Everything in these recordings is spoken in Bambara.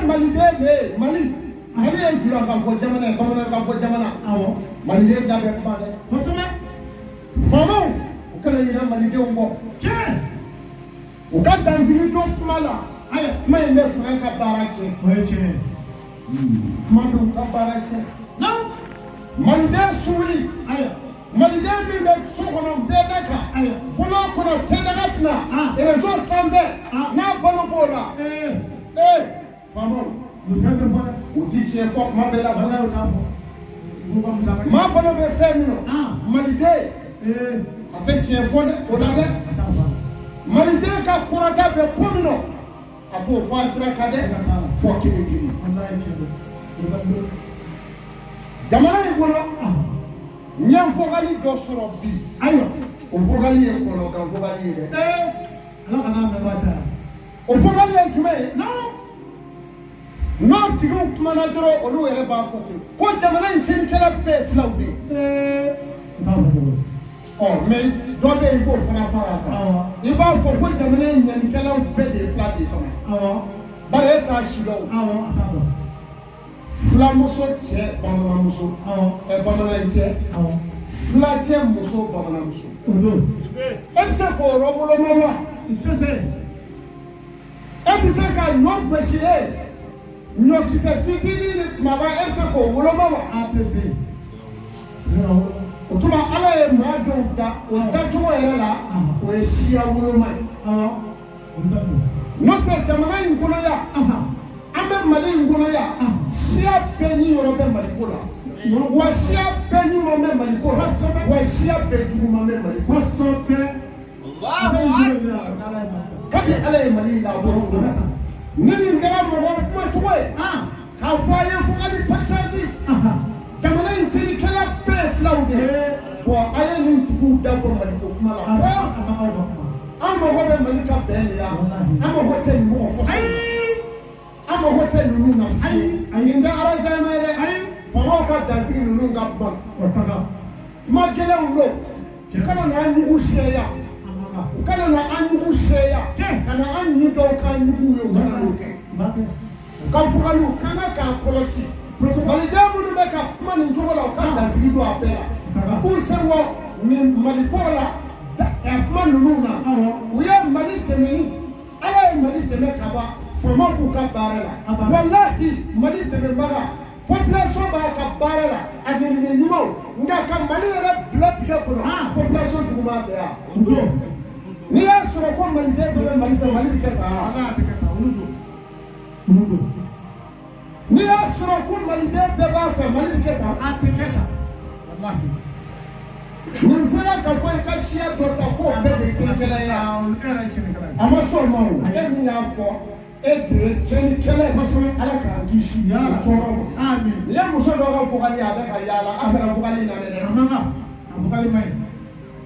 Malide, Mali ye jura ka fɔ jamana bamanan ka fɔ jamana awɔ Maliden da bɛ kuma dɛ kosɛbɛ faamaw u kana ɲinɛ Malidenw kɔ tiɲɛ u ka dansigi don kuma la ayi kuma in bɛ fanga ka baara tiɲɛ o ye tiɲɛ kuma dɔw ka baara tiɲɛ non Maliden suwili ayi Maliden min bɛ so kɔnɔ bɛɛ da kan ayi bolo kɔnɔ tɛnɛka tɛna réseau sanfɛ n'a balo b'o la faamaw u ti tiɲɛ fɔ kuma bɛɛ la bala y'o k'a fɔ maa balo bɛ fɛn min na Maliden a tɛ tiɲɛ fɔ dɛ o la dɛ Maliden ka kɔrɔta bɛ ko min na a b'o fɔ a sira kan dɛ fɔ kelen kelen jamana in kɔnɔ n ye vogali dɔ sɔrɔ bi ayiwa o vogali ye kɔnɔkan vogali ye dɛ ala kana mɛn ba caya o vogali ye jumɛn ye n'o tigiw kumana dɔrɔn olu yɛrɛ b'a fɔ ten ko jamana in tiɲɛnikɛla bɛɛ ye filaw de ye mais dɔ bɛ yen i b'o fana fara a kan i b'a fɔ ko jamana in ɲɛnikɛlaw bɛɛ de ye fila de ye fana bari e t'a si dɔn filamuso cɛ bamananmuso bamanan cɛ filacɛ muso bamananmuso e bɛ se k'o yɔrɔ woloma wa i tɛ se e bɛ se ka ɲɔ gosi ɲɔkisɛ fitinin ni kumaba e bɛ se k'o woloma wa a tɛ se o tuma ala ye maa dɔw da o dacogo yɛrɛ la o ye siya woloma ye n'o tɛ jamana in kɔnɔ yan an bɛ Mali in kɔnɔ yan siya bɛɛ ni yɔrɔ bɛ Maliko la wa siya bɛɛ ɲuman bɛ Maliko la wa siya bɛɛ juguman bɛ Maliko la kosɛbɛ kabi ala ye Mali la bɔ cogo la ni nin kɛra mɔgɔ kuma cogo ye k'a fɔ a ye fo hali pasasi jamana in tiɲɛnikɛla bɛɛ ye filaw de ye a ye nin tigiw dabɔ Maliko kuma la an mago bɛ Mali ka bɛn de la an mago tɛ nin mɔgɔ fɔ an mago tɛ ninnu na fiyewu nin tɛ arazɛmɛ dɛ faamaw ka dansigi ninnu ka ban kuma gɛlɛnw don u kana na an ɲugu seeya u kana na an ɲugu seeya ka na an ɲi dɔw k'an ɲugu ye u kana n'o kɛ u ka fugaliw k'an ka k'an kɔlɔsi Maliden minnu bɛ ka kuma nin cogo la u ka dansigi don a bɛɛ la k'u sɛbɛn nin Maliko la kuma ninnu na u ye Mali dɛmɛ ni ala ye Mali dɛmɛ ka ban faamaw b'u ka baara la walahi Mali dɛmɛbaga population b'a ka baara la a ɲɛɲini ɲumanw nka ka Mali yɛrɛ bila tigɛ kɔnɔ population juguman fɛ yan n'i y'a sɔrɔ ko Maliden bɛɛ bɛ Mali fɛ Mali bɛ kɛ tan n'i y'a sɔrɔ ko Maliden bɛɛ b'a fɛ Mali bɛ kɛ tan a tɛ kɛ tan nin sera ka fɔ i ka siya dɔ ta k'o bɛɛ de ye tiɲɛnikɛla ye a ma sɔn ma o e min y'a fɔ e de ye tiɲɛnikɛla ye kosɛbɛ ala k'an kisi tɔɔrɔ ma nin ye muso dɔ ka fɔgali a bɛ ka yaala a bɛ ka fɔgali lamɛn dɛ a man kan a fɔgali man ɲi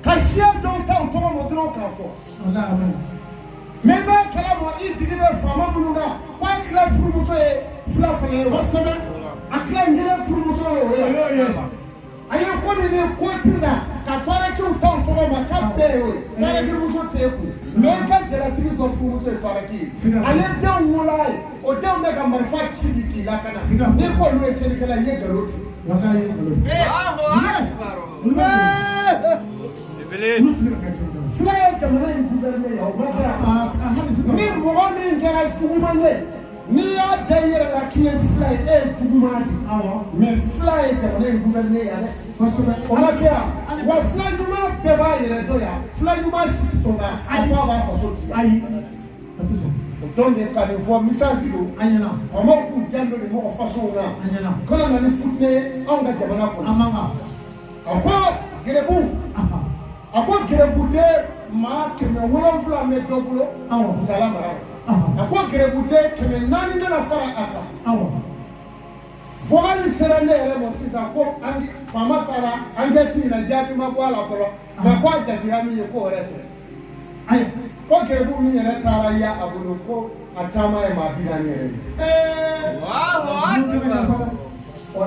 ka siya dɔw ta o tɔgɔ ma dɔrɔn k'a fɔ mais b'a kalama i jigi bɛ faama minnu na k'a tila furumuso ye fila fana ye kosɛbɛ a tila ɲinɛ furumuso ye o ye a ye ko nin ye ko sisan ka tɔɔrɔtigiw ta o tɔgɔ ma k'a bɛɛ ye o ye tɔɔrɔtigimuso t'e kun mais i ka jalatigi dɔ furumuso ye tɔɔrɔtigi ye a ye denw wolo a ye o denw bɛ ka marifa ci bi k'i lakana n'i ko olu ye tiɲɛnikɛla i ye nkalon tigɛ fila ye jamana in gouverner ye o ma kɛra ni mɔgɔ min kɛra juguman ye n'i y'a da i yɛrɛ la k'i ye fila ye e ye juguman de mais fila ye jamana in gouverner yan dɛ o ma kɛra wa fila ɲuman bɛɛ b'a yɛrɛ dɔn yan fila ɲuman si tɛ sɔn ka a fɔ a b'a faso tigɛ ayi a tɛ sɔn donc ka nin fɔ misasi don an ɲɛna faamaw k'u janto nin mɔgɔ fasow la an ɲɛna kana na ni futini ye anw ka jamana kɔnɔ a man kan a ko gɛrɛbu a ko gɛrɛbuden maa 700 bɛ dɔ bolo Kucala mara a ko gɛrɛbuden 400 bɛna fara a kan vogali sera ne yɛrɛ ma sisan ko faama taara enquête in na jaabi ma bɔ a la fɔlɔ nka ko a jatira min ye k'o yɛrɛ tɛ ayi ko gɛrɛbu min yɛrɛ taara ya a bolo ko a caman ye maa 40 yɛrɛ ye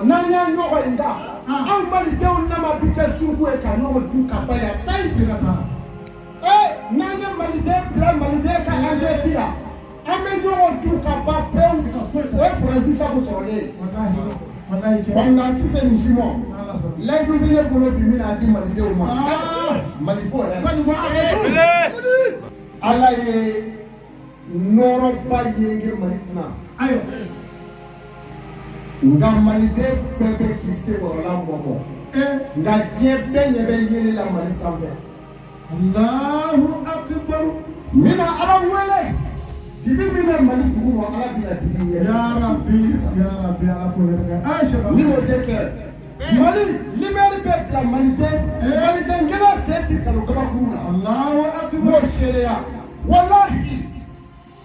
n'an y'a ɲɔgɔn in da anw Malidenw nama bi kɛ sugu ye ka ɲɔgɔn du ka ba ya tayi sira ta n'an ye Maliden bila Maliden ka enquête la an bɛ ɲɔgɔn du ka ba pewu Francis a besoin. On a tous ces musulmans. Là, nous venons pour le premier à dire Malidé au moins. Malifo, Allah est n'aura pas yégué Malifna. Nga Malidé bébé qui s'est au Lambo. Nga Dieu yégué la Malisanve. Allahu Akbar. Mina Arawele. Dibi mina Malidou wa ala bila dibi ya Rabbi ala ko Aisha ni mo deke Mali libéré peuple la Malidé Malidé ngela seti kalo kama kuna Allahu Akbar mo sheria wallahi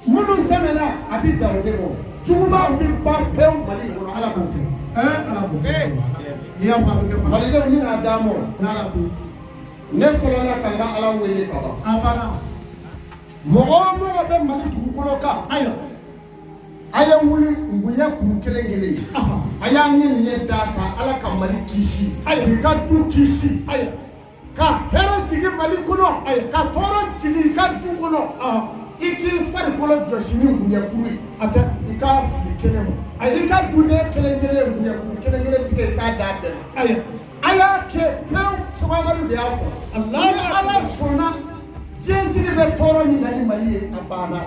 munu tamela abida odebo tuma bi ba pe Mali ko ala ko ala ko ya fa ko Malidé ni adamo ya Rabbi ne folala kala ala wele kaba abana mɔgɔ bɛ Mali dugukolo kan a ye wuli ngunya kuru kelen a y'a ɲɛ da kan Ala ka Mali kisi k'i ka du kisi ka hɛrɛ jigin Mali kɔnɔ ka tɔɔrɔ jigin i ka du kɔnɔ i k'i farikolo jɔsi ni ngunya kuru ye i k'a fili kɛnɛ ma i ka duden kelen-kelen ngunya kuru kelen-kelen tigɛ i k'a da bɛɛ a y'a kɛ pewu Sɔgɔmadu de y'a fɔ ni Ala sɔnna Jentiri be toro ni nani Mali abana.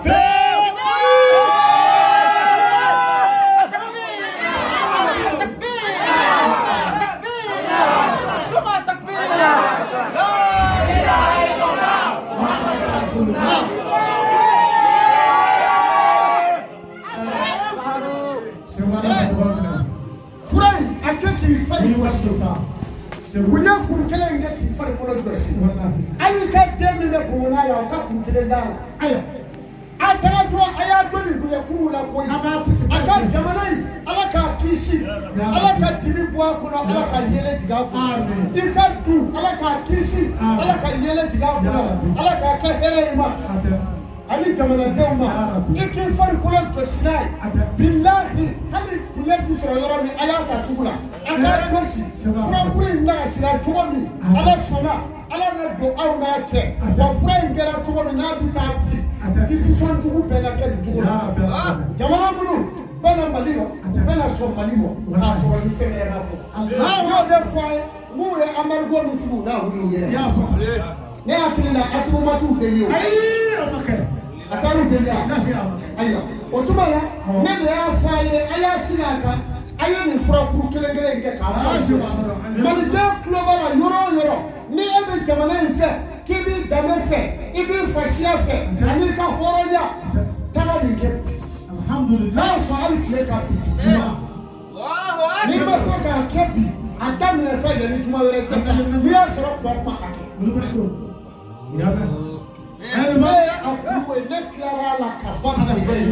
Furai akeki fari washosa. Wunya kurukele ngeki fari kono josi. Ayi ka demi be kuna ya ka kurukele dala. Aya. Ataka to aya doni buya kuru la koyi. Aka jamanai ala ka kishi. Ala ka tibi bua kuna ala ka yele diga ku. Ikatu ala ka kishi. Ala ka yele diga ku. Ala ka ke hele ima. Ali jamana deuma. Iki fari kono josi nai. Billahi hali kuleti sura yoro ni ala sa sugula. Ala koshi. Fura na sira cogo min Ala sɔnna Ala na don aw n'a cɛ wa fura in kɛra cogo min n'a bɛ taa fili décision jugu bɛɛ na kɛ nin cogo la jamana minnu bɛɛ na Mali ma bɛɛ na sɔn Mali ma k'a sɔrɔ ni fɛn yɛrɛ fɔ n'aw y'o de fɔ a ye n'u ye embargo min sigi u n'a wuli u yɛrɛ ne hakili la Asomatiw bɛ ye o a taar'u bɛ ye ayiwa o tuma la ne de y'a fɔ a ye a y'a sigi a kan a ye nin furakuru kelen-kelen kɛ k'a fɔ Maliden tulo b'a la yɔrɔ o yɔrɔ ni e bɛ jamana in fɛ k'i b'i danbe fɛ i b'i fasiya fɛ ani i ka hɔrɔnya taga nin kɛ n'a sɔrɔ hali tile ka bi n'i ma se k'a kɛ bi a daminɛ sa yanni juma wɛrɛ cɛ sa n'i y'a sɔrɔ tuma kuma a kɛ ɛlɛma ye a kuru ye ne tilara a la ka ban ka bɛ yen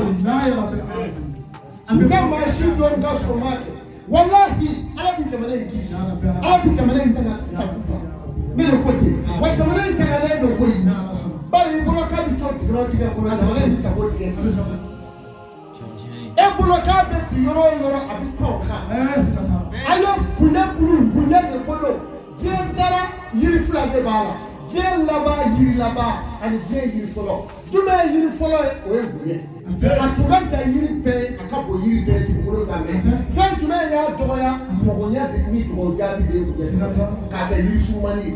nka maa si dɔn ka sɔrɔ kɛ wallahi Ala bi jamana in kisi Ala bi jamana in tɛna sisan ne de ko ten wa jamana in tɛgɛlen don koyi bari i bolo k'a bi to tigɛrɔ tigɛ kɔnɔ jamana in bɛ sago tigɛ e bolo k'a bɛ bi yɔrɔ o yɔrɔ a bɛ tɔw kan a ye kunjɛ de bolo diɲɛ dara yiri fila de b'a la diɲɛ laban yiri laban ani diɲɛ yiri fɔlɔ jumɛn ye yiri fɔlɔ ye o ye bonya a tun ka jan yiri bɛɛ a ka bon yiri bɛɛ dugukolo sanfɛ fɛn jumɛn y'a dɔgɔya mɔgɔnya ni dɔgɔja bi de bonya k'a kɛ yiri surumani ye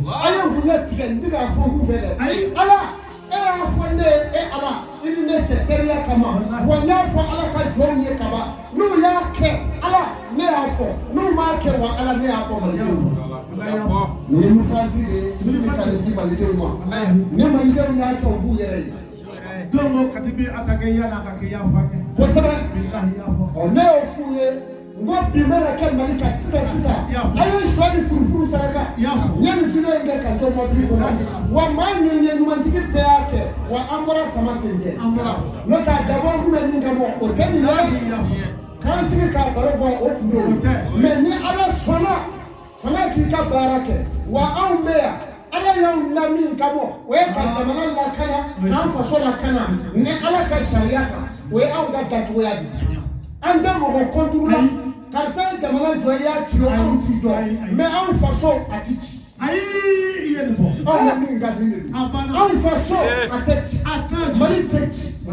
a ye bonya tigɛ n tɛ k'a fɔ k'u fɛ dɛ Ala e y'a fɔ ne ye e Ala i ni ne cɛ teriya kama wa n y'a fɔ Ala ka jɔnw ye kaban n'u y'a kɛ Ala ne y'a fɔ n'u m'a kɛ wa Ala ne y'a fɔ Malidenw ma nin ye musansi de ye minnu bɛ ka nin di Malidenw ma ni Malidenw y'a kɛ u b'u yɛrɛ ye donc katibi attaqué yana ka ke yafa ke kosɛbɛ ne y'o f'u ye n ko bi mana kɛ Mali kan sisan a ye sɔ ni furufuru saraka n ye nin video in kɛ ka to mɔbili kɔnɔ wa maa ɲɛɲɛ ɲumantigi bɛɛ y'a kɛ wa an bɔra sama sen jɛ n'o tɛ a dabɔ kun bɛ min kama o tɛ nin ye k'an sigi k'a baro bɔ o kun don mais ni Ala sɔnna fanga k'i ka baara kɛ wa anw bɛ yan Ala y'anw na min kama o ye ka jamana lakana k'an faso lakana ni Ala ka sariya kan o ye anw ka dacogoya de ye an tɛ mɔgɔ contre la karisa ye jamana jɔ i y'a ci o anw t'i dɔn mais anw faso a ti ci Ayi yɛn fɔ. Aw min ka di ne de. Anw fa so a tɛ ci. Mali tɛ ci. I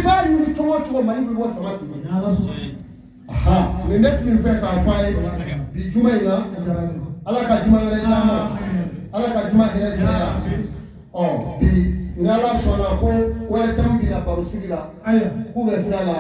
b'a ɲini cogo o cogo Mali bɛ bɔ sama sigi. Nin ne tun fɛ k'a fɔ a ye bi juma in na Ala ka juma wɛrɛ d'an ma Ala ka juma hɛrɛ caya bi ni Ala sɔnna ko wɛrɛ tɛ min bɛna baro sigi la k'u bɛ sira la.